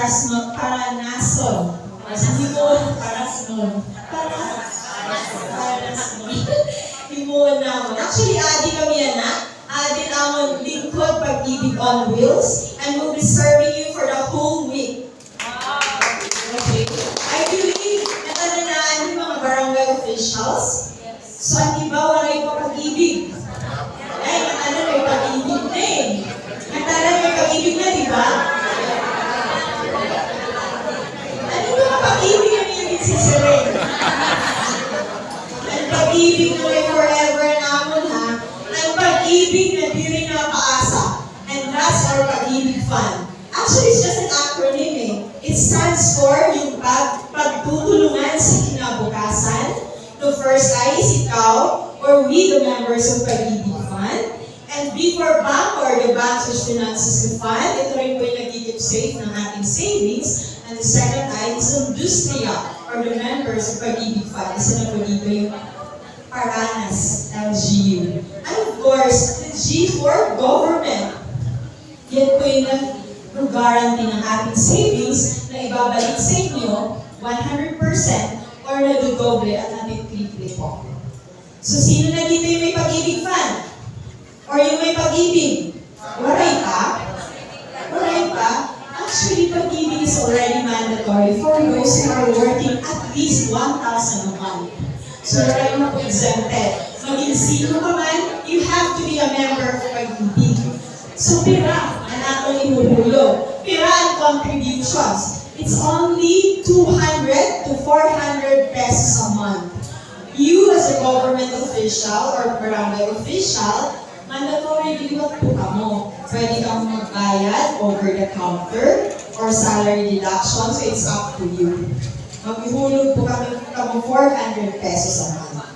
Paranason. Himuon namon. Actually, adi kami yan na. Adi namon lingkod pag-ibig on wheels, and we'll be serving you for the whole week. Okay. I believe natananaan yung mga barangay officials. So, ang iba walay pa pag-ibig. Ay, natanan may pag-ibig na eh. Natanan may pag-ibig na, di ba? Ano ba ang pag-ibig na yung sisirin? Ang pag-ibig na may forever namon ha. Ang pag-ibig na di rin napaasa. And that's our pag-ibig fund. Actually, it's just an acronym eh. It stands for yung pagtutulungan sa kinabukasan. The first I is ikaw, or we, the members of Pag-ibig Fund. And B for bank, or the bank's finances fund. Ito rin po yung nag-keep safe ng ating savings. And the second I is Industria, or the members of Pag-ibig Fund. Isa na po dito yung Paranas, LGU. And of course, the G for government. Yan po yung nag-guarantee ng ating savings na ibabalik sa inyo 100% or nadudoble at natitriple po. So, sino na dito yung may pag-ibig fund? Or yung may pag-ibig? Waray pa? Waray pa? Actually, pag-ibig is already mandatory for those who are working at least 1,000 a month. So, waray na po exempted. Maging sino ka man, you have to be a member of pag-ibig. So, pira ang atong inuhulog. Pira ang contributions. It's only 200 to 400 pesos a month. You as a government official or barangay official, mandatory liwat po kamo. Pwede kang magbayad over the counter or salary deduction, so it's up to you. Maghulog po kami 400 pesos a month.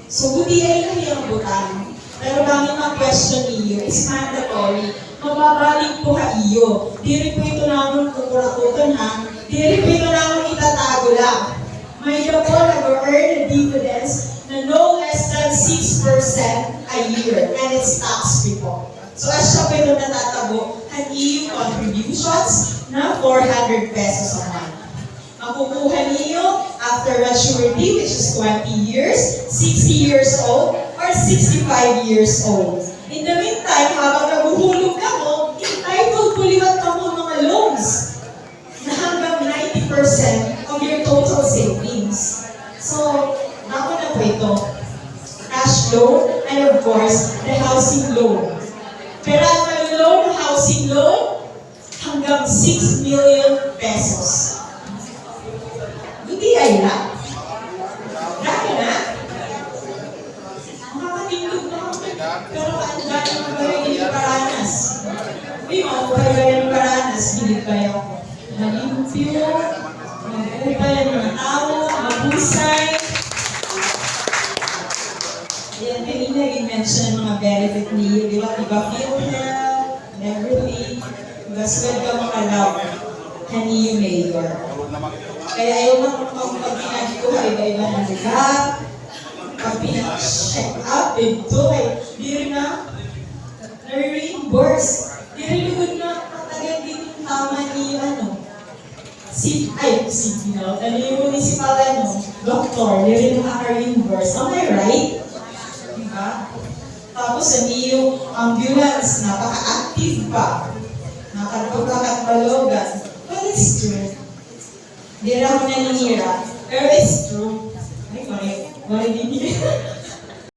So, buti ay kami ang butang. Pero kami mag-question niyo is mandatory. Mababalik po ka iyo. Diri po ito namin kukuratutan ha. Diri po ito namin itatago lang. May po nag-earn dividends na no less than 6% a year. And it's tax-free po. So as siya po ito natatago, ang EU contributions na 400 pesos a month. Makukuha niyo after maturity, which is 20 years, 60 years old, or 65 years old. In the meantime, habang naguhulog ka mo, entitled to liwat ka mo mga loans na hanggang 90% of your total savings. So, ako na po ito. Cash loan, and of course, the housing loan. Pero ang loan, housing loan, hanggang 6 million pesos. Buti ay na. Dahil na. Makakatindog na ako. Pero ang dami ng bagay ng Paranas. Uy, mga bagay ng Paranas, binibay ako. Malimpyo, mag-ubay ng mga tao, mabusay. Yan, kanina i-mention ng mga benefit niyo, di ba? Iba feel health, and everything. Gaswell ka makalaw. Kaniyo mayor. Kaya ayaw na kung pag-pinagi ko, iba-iba ng lugar. Pag-check up, ito ay di rin na na-reimburse. Di rin lugod na patagal din yung tama ni yung municipal doctor, di rin nakaka-reimburse. Am I right? Diba? Tapos yung ambulance, napaka-active pa. Nakatukakat balogan. But it's true. Di rin ako naninira. Pero it's true. Ay, mali din